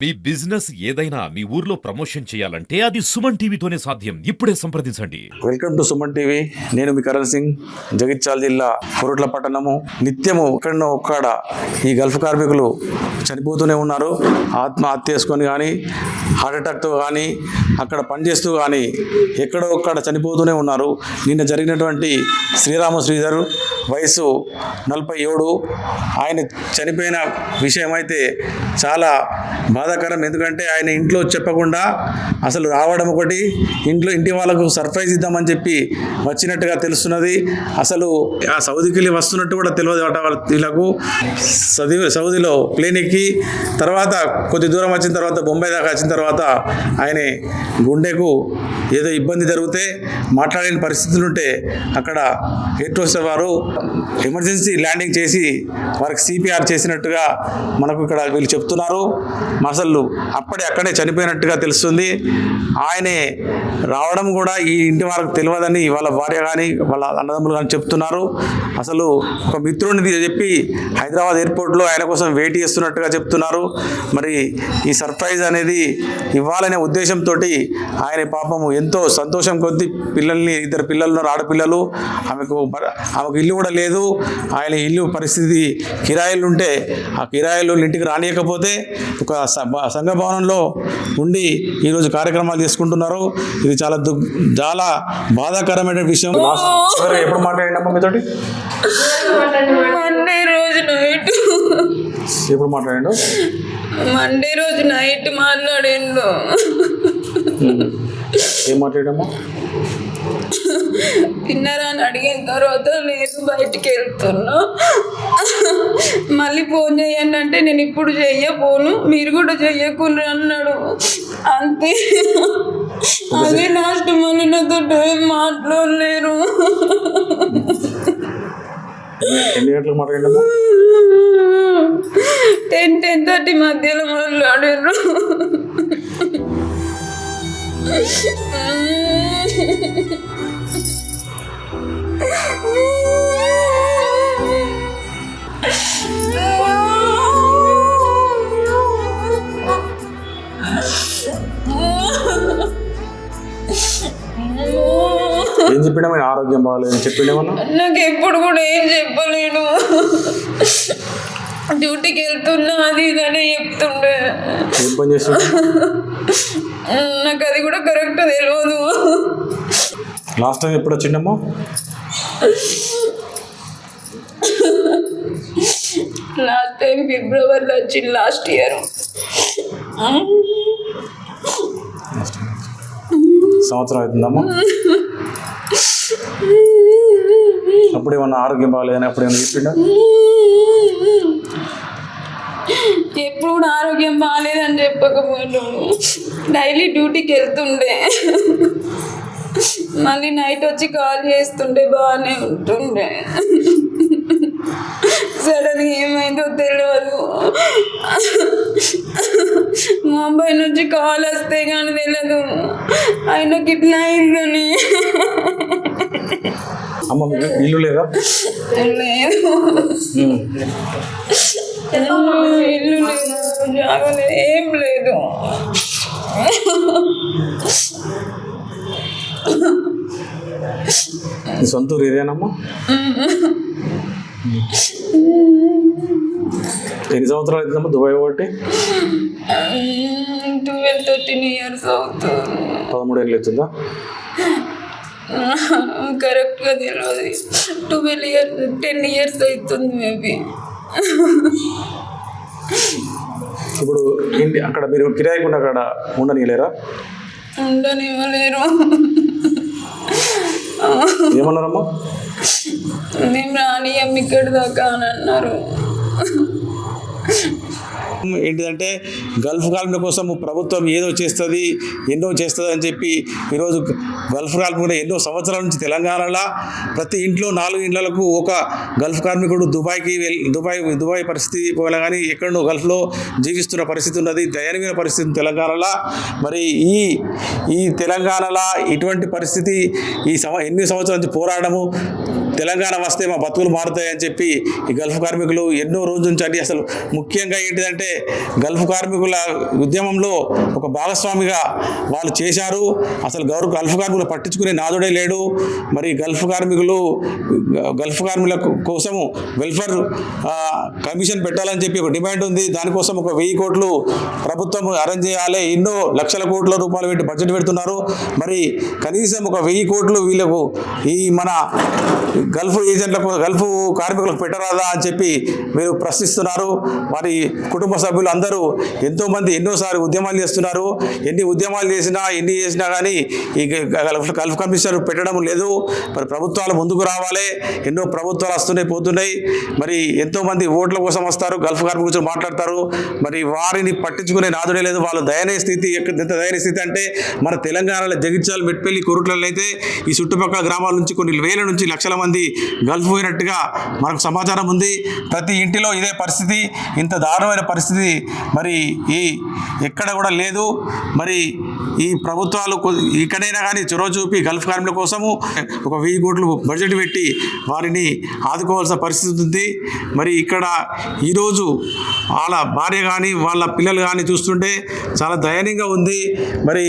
మీ business ఏదైనా మీ ఊర్లో promotion చేయాలంటే అది సుమన్ టీవీతోనే సాధ్యం. ఇప్పుడే సంప్రదించండి. Welcome to Suman TV. నేను మీ కరణ్ సింగ్, జగిత్యాల జిల్లా కొరుట్ల పట్టణము. నిత్యము ఎక్కడో ఒక్కడ ఈ గల్ఫ్ కార్మికులు చనిపోతూనే ఉన్నారు. ఆత్మహత్య చేసుకొని కానీ, హార్ట్ అటాక్తో కానీ, అక్కడ పనిచేస్తూ కానీ ఎక్కడో ఒక్కడ చనిపోతూనే ఉన్నారు. నిన్న జరిగినటువంటి శ్రీధర్ వయసు 47. ఆయన చనిపోయిన విషయం అయితే చాలా బాధాకరం. ఎందుకంటే ఆయన ఇంట్లో చెప్పకుండా అసలు రావడం ఒకటి, ఇంటి వాళ్ళకు సర్ప్రైజ్ ఇద్దామని చెప్పి వచ్చినట్టుగా తెలుస్తున్నది. అసలు ఆ సౌదీకి వెళ్ళి వస్తున్నట్టు కూడా తెలియదు అట వీళ్ళకు. సౌదీలో ప్లేన్ ఎక్కి తర్వాత కొద్ది దూరం వచ్చిన తర్వాత బొంబాయి దాకా వచ్చిన తర్వాత ఆయన గుండెకు ఏదో ఇబ్బంది జరిగితే మాట్లాడలేని పరిస్థితులు ఉంటే అక్కడ ఎయిర్ హోస్టెస్ వారు ఎమర్జెన్సీ ల్యాండింగ్ చేసి వారికి సిపిఆర్ చేసినట్టుగా మనకు ఇక్కడ వీళ్ళు చెప్తున్నారు. అసలు అక్కడే చనిపోయినట్టుగా తెలుస్తుంది. ఆయనే రావడం కూడా ఈ ఇంటి వారికి తెలియదని వాళ్ళ భార్య కానీ వాళ్ళ అన్నదమ్ములు కానీ చెప్తున్నారు. అసలు ఒక మిత్రుడిని చెప్పి హైదరాబాద్ ఎయిర్పోర్ట్లో ఆయన కోసం వెయిట్ చేస్తున్నట్టుగా చెప్తున్నారు. మరి ఈ సర్ప్రైజ్ అనేది ఇవ్వాలనే ఉద్దేశంతో ఆయన పాపము ఎంతో సంతోషం కొద్దీ ఇద్దరు పిల్లలు ఉన్నారు, ఆడపిల్లలు. ఆమెకు ఇల్లు కూడా లేదు. ఆయన ఇల్లు పరిస్థితి కిరాయిలు ఉంటే ఆ కిరాయిలు ఇంటికి రానియకపోతే ఒక సంఘ భవనంలో ఉండి ఈరోజు కార్యక్రమాలు చేసుకుంటున్నారు. ఇది చాలా బాధాకరమైన విషయం. ఎప్పుడు మాట్లాడండి మీతోటి? మండే రోజు నైట్. ఎప్పుడు మాట్లాడండు? మండే రోజు నైట్ మాట్లాడిండు. ఏం మాట్లాడమ్మా? తిన్నారా అని అడిగిన తర్వాత లేదు బయటికి వెళ్తున్నా, మళ్ళీ ఫోన్ చేయండి అంటే నేను ఇప్పుడు చెయ్యపోను, మీరు కూడా చెయ్యకుండా అన్నాడు. అంతే, అదే లాస్ట్. మళ్ళీ నాతో ఏం మాట్లాడలేరు. ఎన్ని గంటలకు మాట్లాడమ్మా? 10-10:30 మధ్యలో మాట్లాడారు. ఏం చెప్పినా మీరు ఆరోగ్యం బాగాలేదు చెప్పిండేమన్నా? నాకు ఎప్పుడు కూడా ఏం చెప్పలేడు. డ్యూటీకి వెళ్తున్నా అది ఇదనే చెప్తుండే. ఏం పని చేస్తుండే? నాకు అది కూడా కరెక్ట్ తెలియదు. లాస్ట్ టైం ఎప్పుడు వచ్చిండమ్మా? లాస్ట్ టైం ఫిబ్రవరిలో వచ్చింది, లాస్ట్ ఇయర్. సంవత్సరం అవుతుందమ్మా? అప్పుడు ఏమన్నా ఆరోగ్యం బాగాలేదని అప్పుడు ఏమన్నా చెప్పిండా? ఎప్పుడు కూడా ఆరోగ్యం బాగాలేదని చెప్పకపోయాడు. డైలీ డ్యూటీకి వెళ్తుండే, మళ్ళీ నైట్ వచ్చి కాల్ చేస్తుండే, బాగానే ఉంటుండే. సడన్గా ఏమైందో తెలియదు. ముంబై నుంచి కాల్ వస్తే కానీ తెలియదు ఆయనకి ఇట్లా అయిందని. అమ్మ ఇల్లు లేదా? లేదు, ఇల్లు లేదు, జాగలేదు, ఏం లేదు. సొంత ఊరు ఇదేనమ్మా? ఎన్ని సంవత్సరాలు అవుతుందమ్మా దుబాయ్ ఒకటి? 12-13 years అవుతుంది. 13 ఏళ్ళు అవుతుందా? కరెక్ట్గా తెలియదు. 10 years అవుతుంది మేబీ. ఇప్పుడు ఏంటి అక్కడ మీరు కిరాయికుండా అక్కడ ఉండనిలేరా? ఉండనివ్వలేరు. ఏమన్నారమ్మా? మేము రానియం ఇక్కడి దాకా అని అన్నారు. ఏంటిదంటే గల్ఫ్ కార్మికుల కోసం ప్రభుత్వం ఎన్నో చేస్తుంది అని చెప్పి ఈరోజు గల్ఫ్ కార్మికుడు ఎన్నో సంవత్సరాల నుంచి తెలంగాణలో ప్రతి ఇంట్లో 4 ఇళ్లకు ఒక గల్ఫ్ కార్మికుడు దుబాయ్ పరిస్థితి పోయినా కానీ ఎక్కడో గల్ఫ్లో జీవిస్తున్న పరిస్థితి ఉన్నది. దయనీయ పరిస్థితి తెలంగాణలో. మరి ఈ తెలంగాణలో ఇటువంటి పరిస్థితి ఎన్ని సంవత్సరాల నుంచి తెలంగాణ వస్తే మా బతుకులు మారుతాయని చెప్పి ఈ గల్ఫ్ కార్మికులు ఎన్నో రోజుల నుంచి అంటే అసలు ముఖ్యంగా ఏంటిదంటే గల్ఫ్ కార్మికుల ఉద్యమంలో ఒక భాగస్వామిగా వాళ్ళు చేశారు. అసలు గల్ఫ్ కార్మికులు పట్టించుకునే నాదుడే లేడు. మరి గల్ఫ్ కార్మికుల కోసము వెల్ఫేర్ కమిషన్ పెట్టాలని చెప్పి ఒక డిమాండ్ ఉంది. దానికోసం ఒక 1000 కోట్లు ప్రభుత్వం అరేంజ్ చేయాలి. ఎన్నో లక్షల కోట్ల రూపాయలు పెట్టి బడ్జెట్ పెడుతున్నారు. మరి కనీసం ఒక 1000 కోట్లు వీళ్ళకు ఈ మన గల్ఫ్ ఏజెంట్లకు గల్ఫ్ కార్మికులకు పెట్టరాదా అని చెప్పి మీరు ప్రశ్నిస్తున్నారు. వారి కుటుంబ సభ్యులు అందరూ ఎంతోమంది ఎన్నోసార్లు ఉద్యమాలు చేస్తున్నారు. ఎన్ని ఉద్యమాలు చేసినా కానీ ఈ గల్ఫ్ కమిషన్ పెట్టడం లేదు. మరి ప్రభుత్వాలు ముందుకు రావాలి. ఎన్నో ప్రభుత్వాలు వస్తున్నాయి పోతున్నాయి. మరి ఎంతోమంది ఓట్ల కోసం వస్తారు, గల్ఫ్ కార్మికుల గురించి మాట్లాడతారు. మరి వారిని పట్టించుకునే నాదుడే లేదు. వాళ్ళ దయనీయ స్థితి ఎంత దయనీయ స్థితి అంటే మన తెలంగాణలో జగిత్యాల, మెట్పల్లి, కొరుట్లలో అయితే ఈ చుట్టుపక్కల గ్రామాల నుంచి కొన్ని వేల నుంచి లక్షల మంది గల్ఫ్ పోయినట్టుగా మనకు సమాచారం ఉంది. ప్రతి ఇంటిలో ఇదే పరిస్థితి. ఇంత దారుణమైన పరిస్థితి మరి ఎక్కడ కూడా లేదు. మరి ఈ ప్రభుత్వాలు ఇక్కడైనా కానీ చొరవ చూపి గల్ఫ్ కార్మికుల కోసము ఒక 1000 కోట్లు బడ్జెట్ పెట్టి వారిని ఆదుకోవాల్సిన పరిస్థితి ఉంది. మరి ఇక్కడ ఈరోజు వాళ్ళ భార్య కానీ వాళ్ళ పిల్లలు కానీ చూస్తుంటే చాలా దయనీయంగా ఉంది. మరి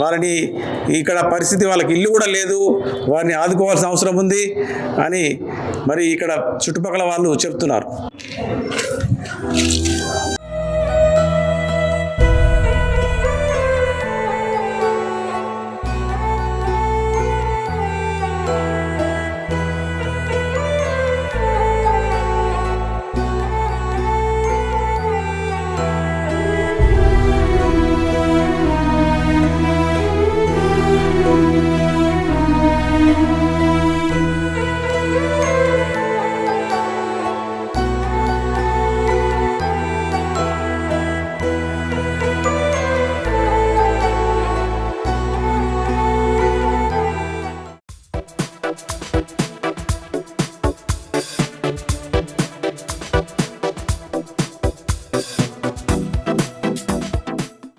వారిని ఇక్కడ పరిస్థితి వాళ్ళకి ఇల్లు కూడా లేదు, వారిని ఆదుకోవాల్సిన అవసరం ఉంది అని మరి ఇక్కడ చుట్టుపక్కల వాళ్ళు చెప్తున్నారు.